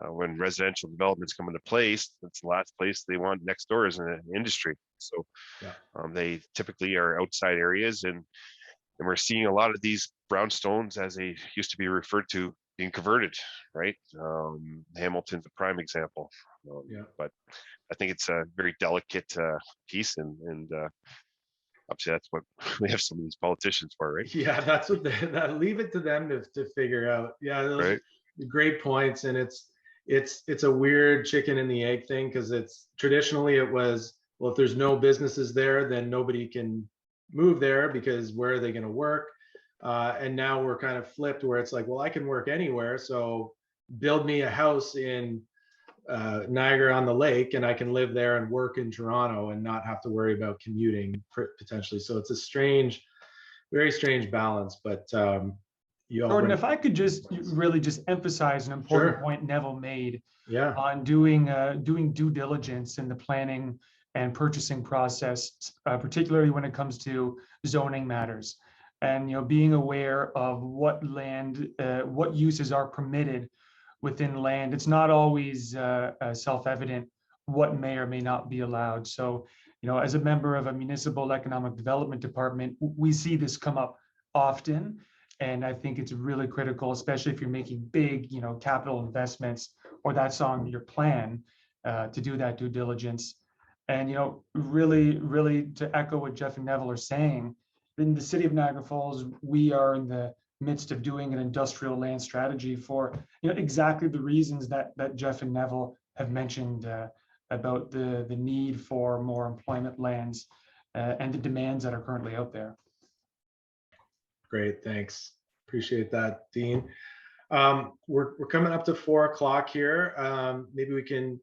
When residential developments come into place, that's the last place they want next door is an industry. So they typically are outside areas, and we're seeing a lot of these brownstones, as they used to be referred to, being converted, right? Hamilton's a prime example. But I think it's a very delicate piece, and obviously that's what we have some of these politicians for, right? Yeah, that's what leave it to them to figure out. Yeah, those are great points. And it's a weird chicken and the egg thing, because it's traditionally it was, well, if there's no businesses there, then nobody can move there, because where are they going to work? And now we're kind of flipped where it's like, well, I can work anywhere, so build me a house in Niagara on the lake, and I can live there and work in Toronto and not have to worry about commuting potentially. So it's a strange, very strange balance. But you all Jordan, bring. if I could just really just emphasize an important Sure. point Neville made Yeah. on doing due diligence in the planning and purchasing process, particularly when it comes to zoning matters, and being aware of what land, what uses are permitted within land. It's not always self-evident what may or may not be allowed. So, as a member of a municipal economic development department, we see this come up often. And I think it's really critical, especially if you're making big, capital investments, or that's on your plan, to do that due diligence. And, really, really to echo what Jeff and Neville are saying, in the city of Niagara Falls, we are in the midst of doing an industrial land strategy for, exactly the reasons that Jeff and Neville have mentioned, about the need for more employment lands, and the demands that are currently out there. Great, thanks. Appreciate that, Dean. We're coming up to 4 o'clock here. Maybe we can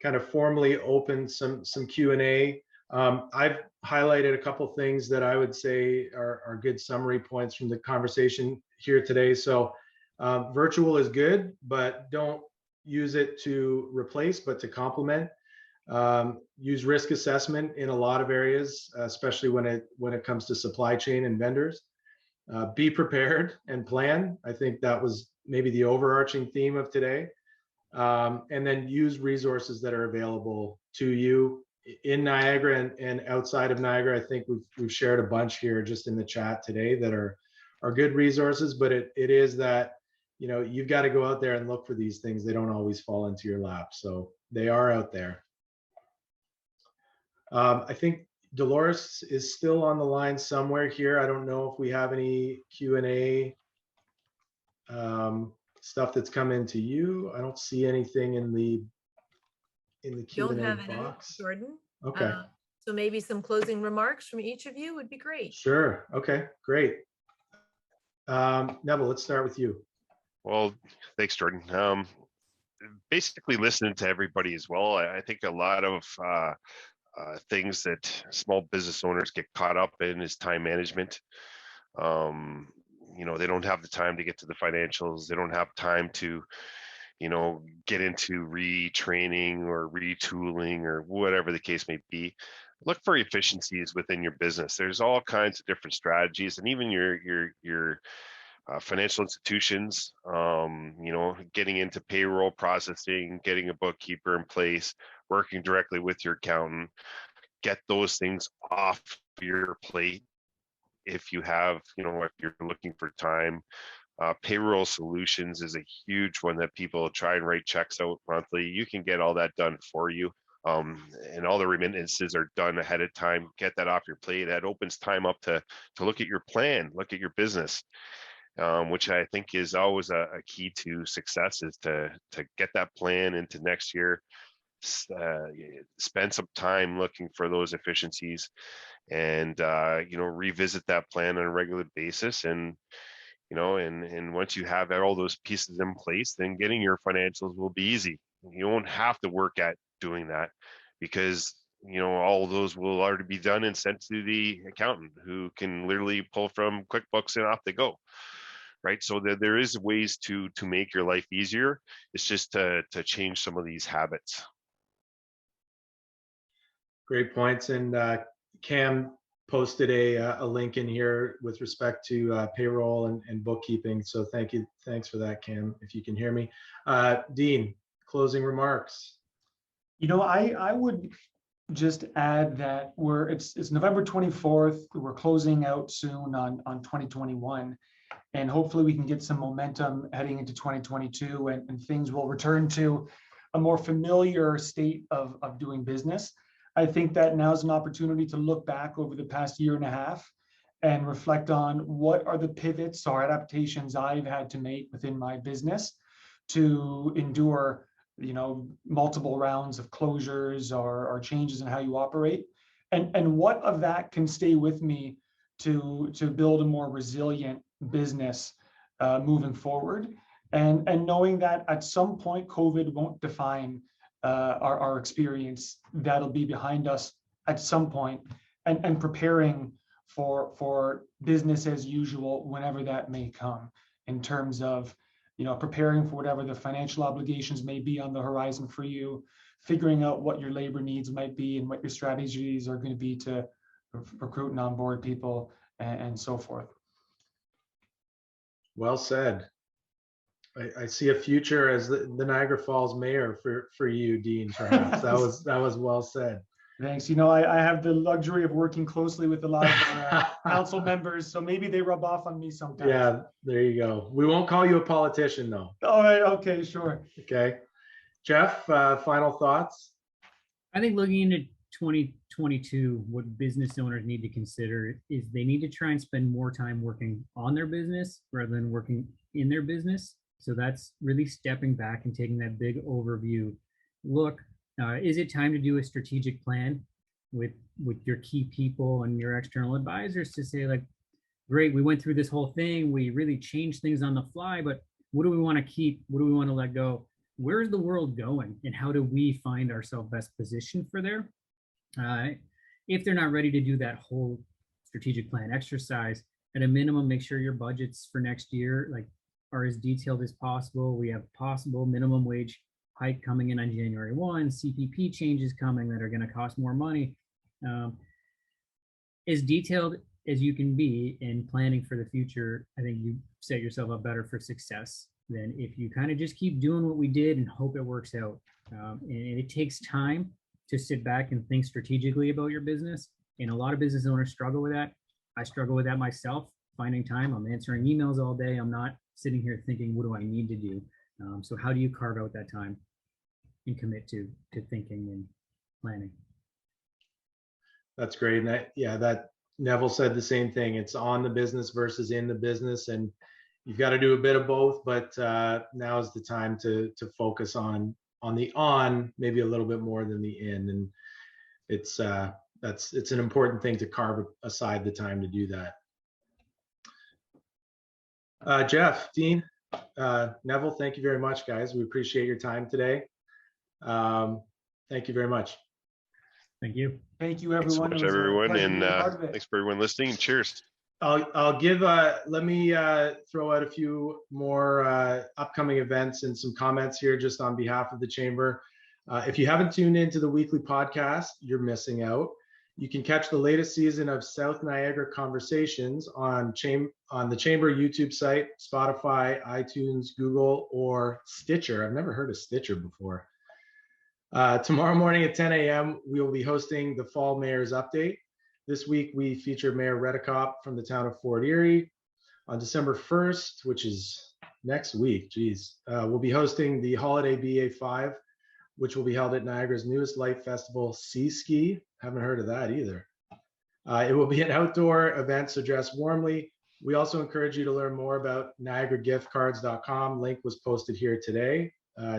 kind of formally open some Q&A. I've highlighted a couple things that I would say are good summary points from the conversation here today. So virtual is good, but don't use it to replace, but to complement. Use risk assessment in a lot of areas, especially when it comes to supply chain and vendors. Be prepared and plan. I think that was maybe the overarching theme of today. And then use resources that are available to you in Niagara and outside of Niagara. I think we've shared a bunch here just in the chat today that are good resources, but it is that, you've got to go out there and look for these things. They don't always fall into your lap. So they are out there. I think Dolores is still on the line somewhere here. I don't know if we have any Q&A stuff that's come into you. I don't see anything in the Q&A Don't have box. any, Jordan. Okay. So maybe some closing remarks from each of you would be great. Sure. Okay, great. Neville, let's start with you. Well, thanks, Jordan. Basically listening to everybody as well. I think a lot of things that small business owners get caught up in is time management. They don't have the time to get to the financials. They don't have time to, get into retraining or retooling or whatever the case may be. Look for efficiencies within your business. There's all kinds of different strategies, and even your financial institutions, getting into payroll processing, getting a bookkeeper in place, working directly with your accountant. Get those things off your plate if you have, if you're looking for time. Payroll solutions is a huge one that people try and write checks out monthly. You can get all that done for you. And all the remittances are done ahead of time. Get that off your plate. That opens time up to look at your plan, look at your business, which I think is always a key to success, is to get that plan into next year. Spend some time looking for those efficiencies, and revisit that plan on a regular basis. And and once you have all those pieces in place, then getting your financials will be easy. You won't have to work at doing that, because all of those will already be done and sent to the accountant, who can literally pull from QuickBooks and off they go. Right. So there is ways to make your life easier. It's just to change some of these habits. Great points. And Cam posted a link in here with respect to payroll and bookkeeping. So thanks for that, Cam, if you can hear me. Dean, closing remarks. I would just add that it's November 24th. We're closing out soon on 2021, and hopefully we can get some momentum heading into 2022, and things will return to a more familiar state of doing business. I think that now is an opportunity to look back over the past year and a half and reflect on what are the pivots or adaptations I've had to make within my business to endure, multiple rounds of closures or changes in how you operate, and what of that can stay with me to build a more resilient business moving forward, and knowing that at some point COVID won't define our experience, that'll be behind us at some point, and preparing for business as usual whenever that may come, in terms of, preparing for whatever the financial obligations may be on the horizon for you, figuring out what your labor needs might be and what your strategies are going to be to recruit and onboard people, and so forth. Well said. I see a future as the Niagara Falls mayor for you, Dean, perhaps. That was well said. Thanks. I have the luxury of working closely with a lot of council members, so maybe they rub off on me sometimes. Yeah, there you go. We won't call you a politician, though. All right. Okay, sure. Okay. Jeff, final thoughts? I think looking into 2022, what business owners need to consider is they need to try and spend more time working on their business rather than working in their business. So that's really stepping back and taking that big overview look. Is it time to do a strategic plan with your key people and your external advisors to say, like, great, we went through this whole thing, we really changed things on the fly, but what do we want to keep? What do we want to let go? Where's the world going, and how do we find ourselves best positioned for there? If they're not ready to do that whole strategic plan exercise, at a minimum, make sure your budgets for next year are as detailed as possible. We have possible minimum wage hike coming in on January 1, CPP changes coming that are going to cost more money. As detailed as you can be in planning for the future, I think you set yourself up better for success than if you kind of just keep doing what we did and hope it works out. And it takes time to sit back and think strategically about your business. And a lot of business owners struggle with that. I struggle with that myself, finding time. I'm answering emails all day. I'm not sitting here thinking, what do I need to do? So how do you carve out that time and commit to thinking and planning? That's great. And that Neville said the same thing. It's on the business versus in the business, and you've got to do a bit of both. But now is the time to focus on the on, maybe a little bit more than the in. And it's an important thing to carve aside the time to do that. Jeff, Dean, Neville, thank you very much, guys. We appreciate your time today. Thank you very much. Thank you. Thank you, everyone. Thanks so much, everyone, and thanks for everyone listening. Cheers. I'll give let me throw out a few more upcoming events and some comments here just on behalf of the chamber. If you haven't tuned into the weekly podcast, you're missing out. You can catch the latest season of South Niagara Conversations on the chamber YouTube site, Spotify, iTunes, Google, or Stitcher. I've never heard of Stitcher before. Tomorrow morning at 10 a.m., we will be hosting the Fall Mayor's Update. This week, we feature Mayor Redekop from the town of Fort Erie. On December 1st, which is next week, we'll be hosting the Holiday BA5, which will be held at Niagara's newest light festival, Sea Ski. Haven't heard of that either. It will be an outdoor event, so dress warmly. We also encourage you to learn more about NiagaraGiftCards.com. Link was posted here today.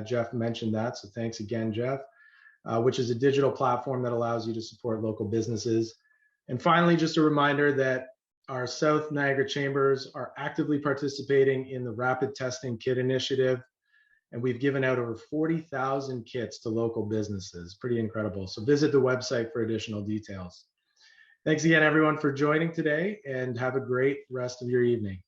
Jeff mentioned that, so thanks again, Jeff, which is a digital platform that allows you to support local businesses. And finally, just a reminder that our South Niagara chambers are actively participating in the Rapid Testing Kit Initiative, and we've given out over 40,000 kits to local businesses. Pretty incredible. So visit the website for additional details. Thanks again, everyone, for joining today, and have a great rest of your evening.